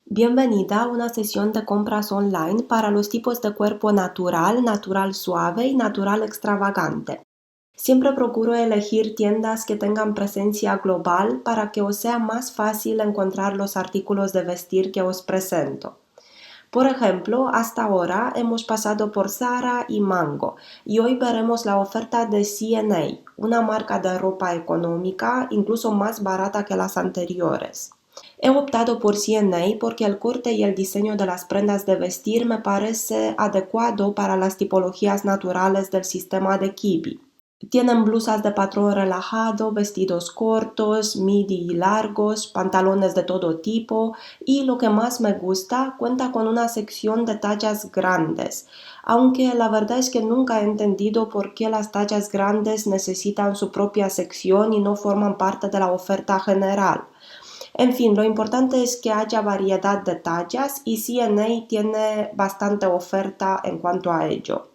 Bienvenida a una sesión de compras online para los tipos de cuerpo natural, natural suave y natural extravagante. Siempre procuro elegir tiendas que tengan presencia global para que os sea más fácil encontrar los artículos de vestir que os presento. Por ejemplo, hasta ahora hemos pasado por Zara y Mango y hoy veremos la oferta de C&A, una marca de ropa económica, incluso más barata que las anteriores. He optado por C&A porque el corte y el diseño de las prendas de vestir me parece adecuado para las tipologías naturales del sistema de Kibi. Tienen blusas de patrón relajado, vestidos cortos, midi y largos, pantalones de todo tipo y lo que más me gusta, cuenta con una sección de tallas grandes, aunque la verdad es que nunca he entendido por qué las tallas grandes necesitan su propia sección y no forman parte de la oferta general. En fin, lo importante es que haya variedad de tallas y C&A tiene bastante oferta en cuanto a ello.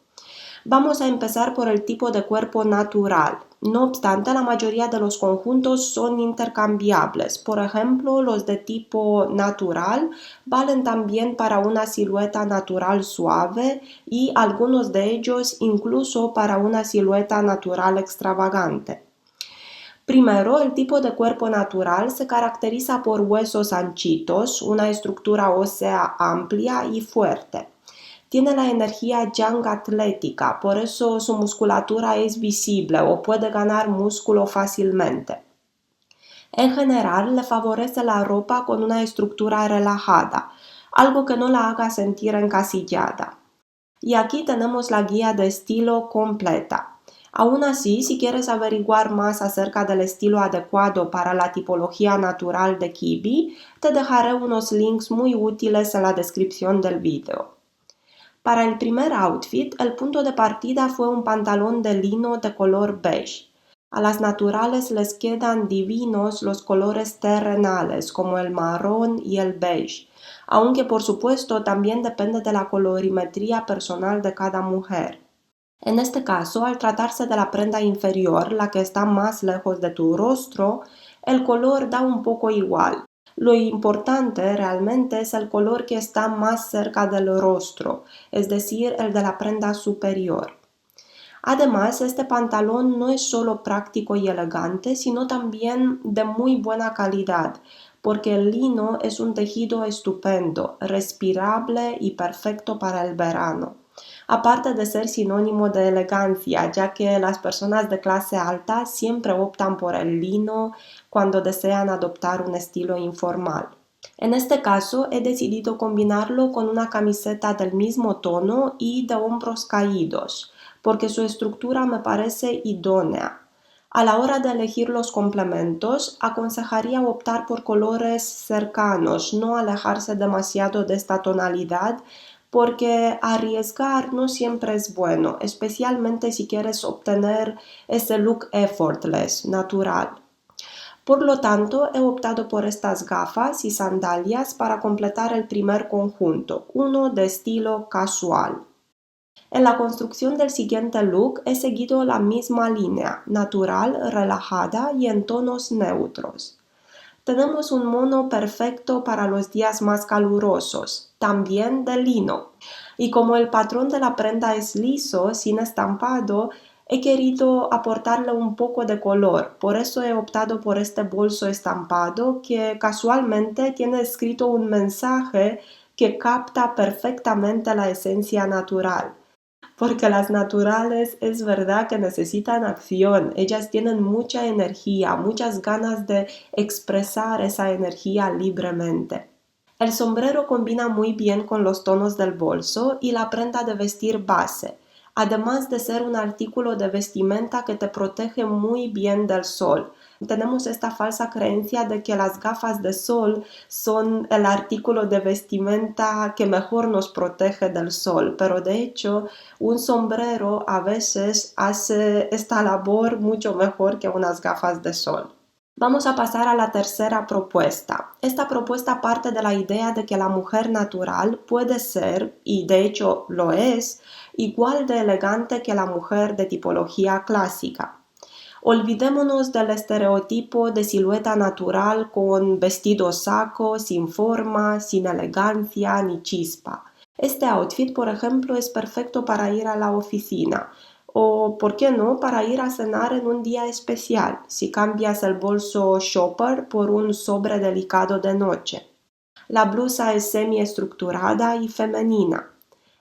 Vamos a empezar por el tipo de cuerpo natural. No obstante, la mayoría de los conjuntos son intercambiables. Por ejemplo, los de tipo natural valen también para una silueta natural suave y algunos de ellos incluso para una silueta natural extravagante. Primero, el tipo de cuerpo natural se caracteriza por huesos anchitos, una estructura ósea amplia y fuerte. Tiene la energía yang atlética, por eso su musculatura es visible o puede ganar músculo fácilmente. En general, le favorece la ropa con una estructura relajada, algo que no la haga sentir encasillada. Y aquí tenemos la guía de estilo completa. Aún así, si quieres averiguar más acerca del estilo adecuado para la tipología natural de Kibi, te dejaré unos links muy útiles en la descripción del vídeo. Para el primer outfit, el punto de partida fue un pantalón de lino de color beige. A las naturales les quedan divinos los colores terrenales como el marrón y el beige, aunque por supuesto también depende de la colorimetría personal de cada mujer. En este caso, al tratarse de la prenda inferior, la que está más lejos de tu rostro, el color da un poco igual. Lo importante realmente es el color que está más cerca del rostro, es decir, el de la prenda superior. Además, este pantalón no es solo práctico y elegante, sino también de muy buena calidad, porque el lino es un tejido estupendo, respirable y perfecto para el verano. Aparte de ser sinónimo de elegancia, ya que las personas de clase alta siempre optan por el lino cuando desean adoptar un estilo informal. En este caso, he decidido combinarlo con una camiseta del mismo tono y de hombros caídos, porque su estructura me parece idónea. A la hora de elegir los complementos, aconsejaría optar por colores cercanos, no alejarse demasiado de esta tonalidad, porque arriesgar no siempre es bueno, especialmente si quieres obtener ese look effortless, natural. Por lo tanto, he optado por estas gafas y sandalias para completar el primer conjunto, uno de estilo casual. En la construcción del siguiente look he seguido la misma línea, natural, relajada y en tonos neutros. Tenemos un mono perfecto para los días más calurosos, también de lino. Y como el patrón de la prenda es liso, sin estampado, he querido aportarle un poco de color, por eso he optado por este bolso estampado que casualmente tiene escrito un mensaje que capta perfectamente la esencia natural. Porque las naturales es verdad que necesitan acción, ellas tienen mucha energía, muchas ganas de expresar esa energía libremente. El sombrero combina muy bien con los tonos del bolso y la prenda de vestir base, además de ser un artículo de vestimenta que te protege muy bien del sol. Tenemos esta falsa creencia de que las gafas de sol son el artículo de vestimenta que mejor nos protege del sol, pero de hecho un sombrero a veces hace esta labor mucho mejor que unas gafas de sol. Vamos a pasar a la tercera propuesta. Esta propuesta parte de la idea de que la mujer natural puede ser, y de hecho lo es, igual de elegante que la mujer de tipología clásica. Olvidémonos del estereotipo de silueta natural con vestido saco, sin forma, sin elegancia ni chispa. Este outfit, por ejemplo, es perfecto para ir a la oficina o, ¿por qué no?, para ir a cenar en un día especial, si cambias el bolso shopper por un sobre delicado de noche. La blusa es semiestructurada y femenina.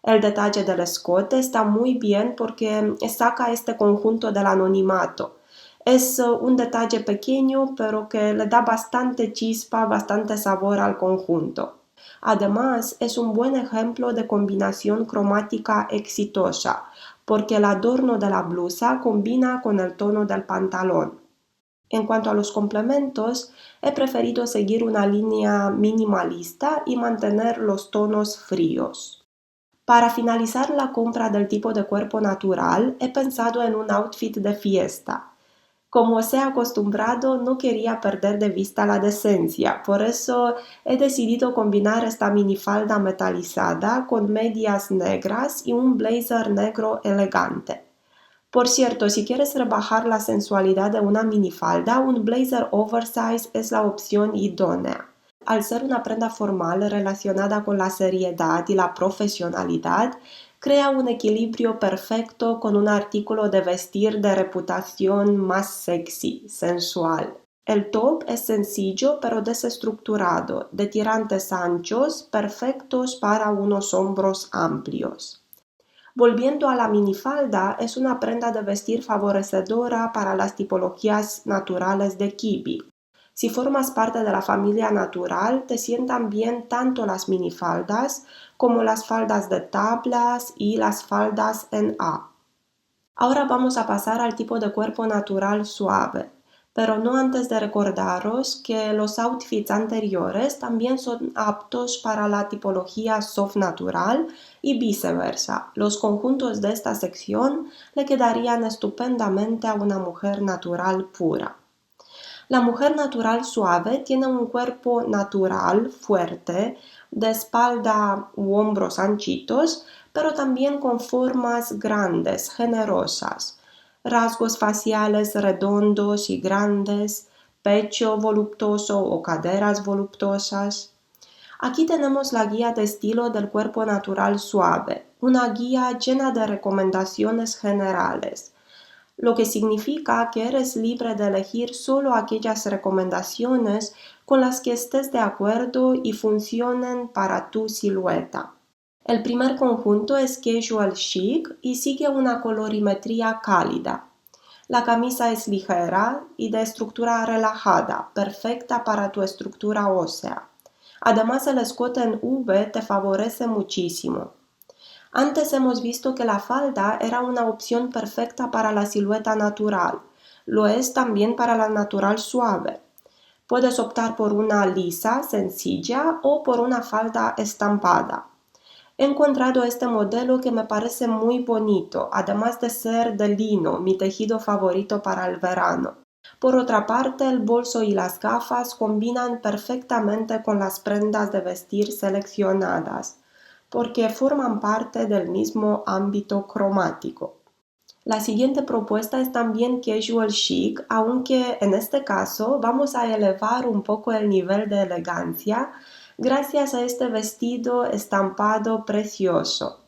El detalle del escote está muy bien porque saca este conjunto del anonimato. Es un detalle pequeño pero que le da bastante chispa, bastante sabor al conjunto. Además, es un buen ejemplo de combinación cromática exitosa, porque el adorno de la blusa combina con el tono del pantalón. En cuanto a los complementos, he preferido seguir una línea minimalista y mantener los tonos fríos. Para finalizar la compra del tipo de cuerpo natural, he pensado en un outfit de fiesta. Como os he acostumbrado, no quería perder de vista la decencia, por eso he decidido combinar esta minifalda metalizada con medias negras y un blazer negro elegante. Por cierto, si quieres rebajar la sensualidad de una minifalda, un blazer oversize es la opción idónea. Al ser una prenda formal relacionada con la seriedad y la profesionalidad, crea un equilibrio perfecto con un artículo de vestir de reputación más sexy, sensual. El top es sencillo pero desestructurado, de tirantes anchos, perfectos para unos hombros amplios. Volviendo a la minifalda, es una prenda de vestir favorecedora para las tipologías naturales de kiwi. Si formas parte de la familia natural, te sientan bien tanto las minifaldas como las faldas de tablas y las faldas en A. Ahora vamos a pasar al tipo de cuerpo natural suave, pero no antes de recordaros que los outfits anteriores también son aptos para la tipología soft natural y viceversa. Los conjuntos de esta sección le quedarían estupendamente a una mujer natural pura. La mujer natural suave tiene un cuerpo natural fuerte, de espalda u hombros anchitos, pero también con formas grandes, generosas, rasgos faciales redondos y grandes, pecho voluptuoso o caderas voluptuosas. Aquí tenemos la guía de estilo del cuerpo natural suave, una guía llena de recomendaciones generales, lo que significa que eres libre de elegir solo aquellas recomendaciones con las que estés de acuerdo y funcionen para tu silueta. El primer conjunto es casual chic y sigue una colorimetría cálida. La camisa es ligera y de estructura relajada, perfecta para tu estructura ósea. Además, el escote en V te favorece muchísimo. Antes hemos visto que la falda era una opción perfecta para la silueta natural. Lo es también para la natural suave. Puedes optar por una lisa, sencilla o por una falda estampada. He encontrado este modelo que me parece muy bonito, además de ser de lino, mi tejido favorito para el verano. Por otra parte, el bolso y las gafas combinan perfectamente con las prendas de vestir seleccionadas, porque forman parte del mismo ámbito cromático. La siguiente propuesta es también casual chic, aunque en este caso vamos a elevar un poco el nivel de elegancia gracias a este vestido estampado precioso.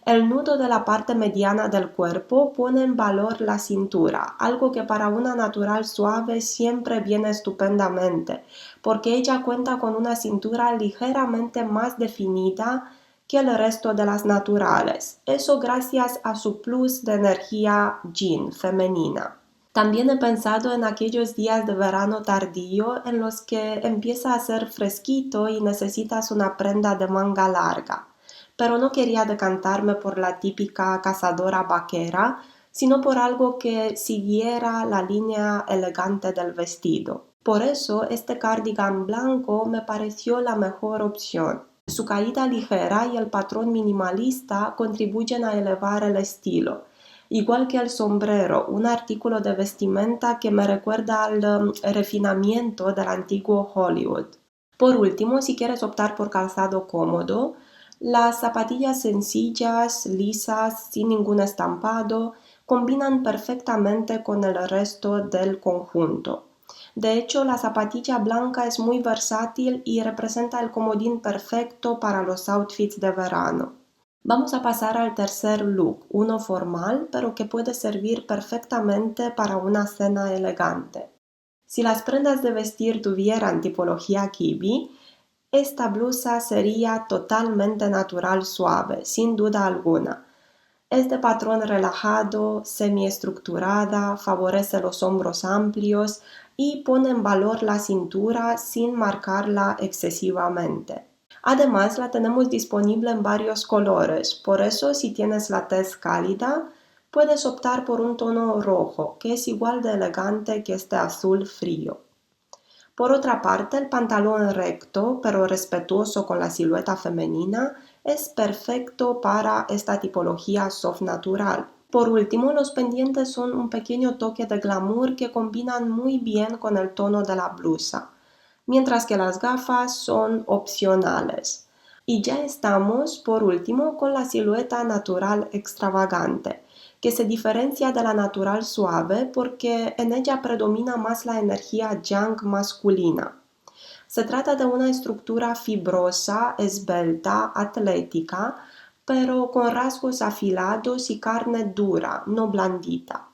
El nudo de la parte mediana del cuerpo pone en valor la cintura, algo que para una natural suave siempre viene estupendamente, porque ella cuenta con una cintura ligeramente más definida que el resto de las naturales. Eso gracias a su plus de energía yin femenina. También he pensado en aquellos días de verano tardío en los que empieza a hacer fresquito y necesitas una prenda de manga larga. Pero no quería decantarme por la típica cazadora vaquera, sino por algo que siguiera la línea elegante del vestido. Por eso este cardigan blanco me pareció la mejor opción. Su caída ligera y el patrón minimalista contribuyen a elevar el estilo, igual que el sombrero, un artículo de vestimenta que me recuerda al refinamiento del antiguo Hollywood. Por último, si quieres optar por calzado cómodo, las zapatillas sencillas, lisas, sin ningún estampado, combinan perfectamente con el resto del conjunto. De hecho, la zapatilla blanca es muy versátil y representa el comodín perfecto para los outfits de verano. Vamos a pasar al tercer look, uno formal, pero que puede servir perfectamente para una cena elegante. Si las prendas de vestir tuvieran tipología kiwi, esta blusa sería totalmente natural suave, sin duda alguna. Es de patrón relajado, semiestructurada, favorece los hombros amplios y pone en valor la cintura sin marcarla excesivamente. Además, la tenemos disponible en varios colores, por eso si tienes la tez cálida, puedes optar por un tono rojo, que es igual de elegante que este azul frío. Por otra parte, el pantalón recto, pero respetuoso con la silueta femenina, es perfecto para esta tipología soft natural. Por último, los pendientes son un pequeño toque de glamour que combinan muy bien con el tono de la blusa, mientras que las gafas son opcionales. Y ya estamos, por último, con la silueta natural extravagante, que se diferencia de la natural suave porque en ella predomina más la energía yang masculina. Se trata de una estructura fibrosa, esbelta, atlética, pero con rasgos afilados y carne dura, no blandita.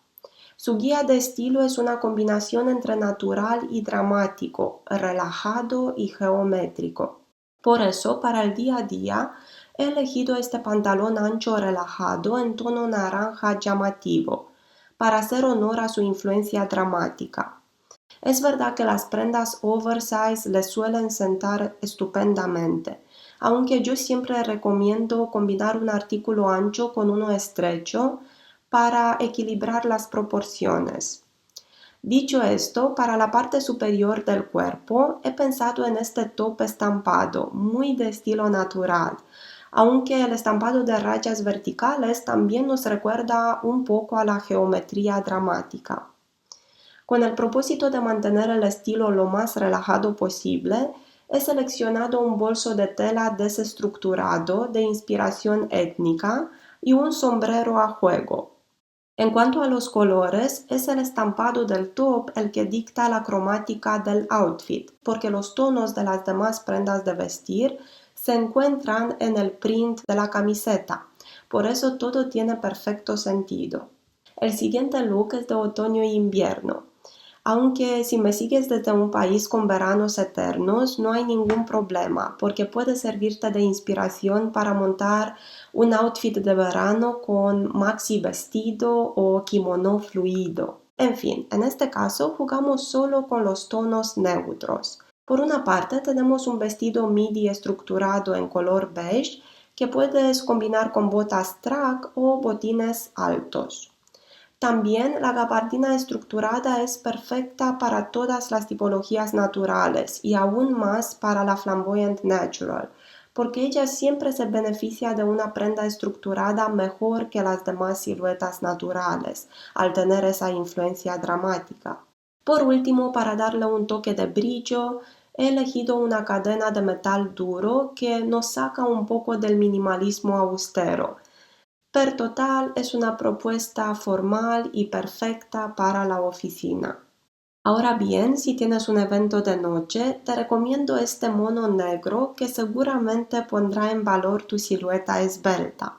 Su guía de estilo es una combinación entre natural y dramático, relajado y geométrico. Por eso, para el día a día, he elegido este pantalón ancho relajado en tono naranja llamativo, para hacer honor a su influencia dramática. Es verdad que las prendas oversize le suelen sentar estupendamente, aunque yo siempre recomiendo combinar un artículo ancho con uno estrecho para equilibrar las proporciones. Dicho esto, para la parte superior del cuerpo he pensado en este top estampado, muy de estilo natural, aunque el estampado de rayas verticales también nos recuerda un poco a la geometría dramática. Con el propósito de mantener el estilo lo más relajado posible, he seleccionado un bolso de tela desestructurado de inspiración étnica y un sombrero a juego. En cuanto a los colores, es el estampado del top el que dicta la cromática del outfit, porque los tonos de las demás prendas de vestir se encuentran en el print de la camiseta, por eso todo tiene perfecto sentido. El siguiente look es de otoño e invierno. Aunque si me sigues desde un país con veranos eternos, no hay ningún problema, porque puede servirte de inspiración para montar un outfit de verano con maxi vestido o kimono fluido. En fin, en este caso jugamos solo con los tonos neutros. Por una parte tenemos un vestido midi estructurado en color beige que puedes combinar con botas track o botines altos. También la gabardina estructurada es perfecta para todas las tipologías naturales y aún más para la flamboyant natural, porque ella siempre se beneficia de una prenda estructurada mejor que las demás siluetas naturales, al tener esa influencia dramática. Por último, para darle un toque de brillo, he elegido una cadena de metal duro que nos saca un poco del minimalismo austero. Per total es una propuesta formal y perfecta para la oficina. Ahora bien, si tienes un evento de noche, te recomiendo este mono negro que seguramente pondrá en valor tu silueta esbelta.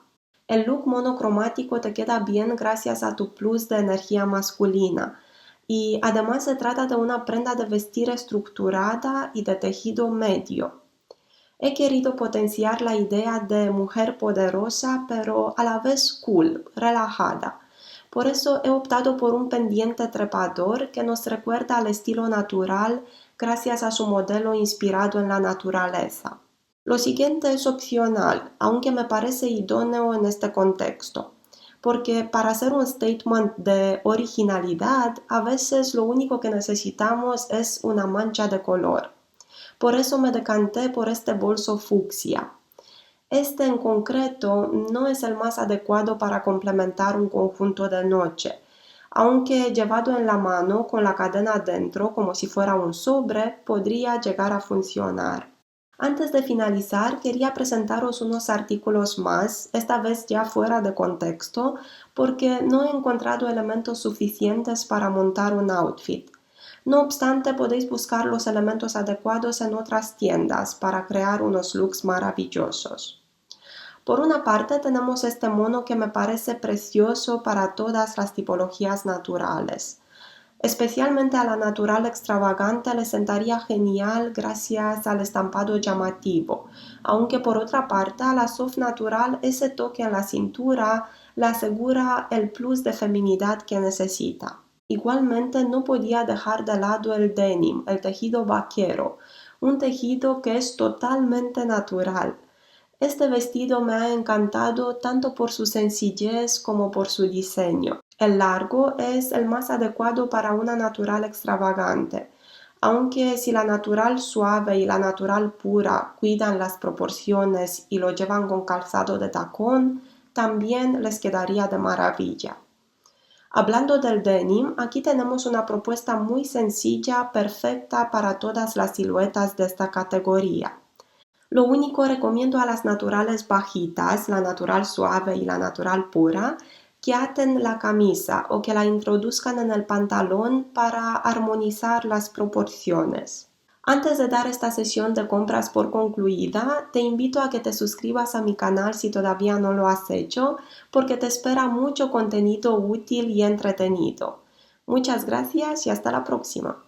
El look monocromático te queda bien gracias a tu plus de energía masculina y además se trata de una prenda de vestir estructurada y de tejido medio. He querido potenciar la idea de mujer poderosa, pero a la vez cool, relajada. Por eso he optado por un pendiente trepador que nos recuerda al estilo natural gracias a su modelo inspirado en la naturaleza. Lo siguiente es opcional, aunque me parece idóneo en este contexto, porque para hacer un statement de originalidad, a veces lo único que necesitamos es una mancha de color. Por eso me decanté por este bolso fucsia. Este en concreto no es el más adecuado para complementar un conjunto de noche, aunque llevado en la mano con la cadena dentro como si fuera un sobre podría llegar a funcionar. Antes de finalizar, quería presentaros unos artículos más, esta vez ya fuera de contexto, porque no he encontrado elementos suficientes para montar un outfit. No obstante, podéis buscar los elementos adecuados en otras tiendas para crear unos looks maravillosos. Por una parte tenemos este mono que me parece precioso para todas las tipologías naturales. Especialmente a la natural extravagante le sentaría genial gracias al estampado llamativo, aunque por otra parte a la soft natural ese toque en la cintura le asegura el plus de feminidad que necesita. Igualmente no podía dejar de lado el denim, el tejido vaquero, un tejido que es totalmente natural. Este vestido me ha encantado tanto por su sencillez como por su diseño. El largo es el más adecuado para una natural extravagante, aunque si la natural suave y la natural pura cuidan las proporciones y lo llevan con calzado de tacón, también les quedaría de maravilla. Hablando del denim, aquí tenemos una propuesta muy sencilla, perfecta para todas las siluetas de esta categoría. Lo único recomiendo a las naturales bajitas, la natural suave y la natural pura, que aten la camisa o que la introduzcan en el pantalón para armonizar las proporciones. Antes de dar esta sesión de compras por concluida, te invito a que te suscribas a mi canal si todavía no lo has hecho, porque te espera mucho contenido útil y entretenido. Muchas gracias y hasta la próxima.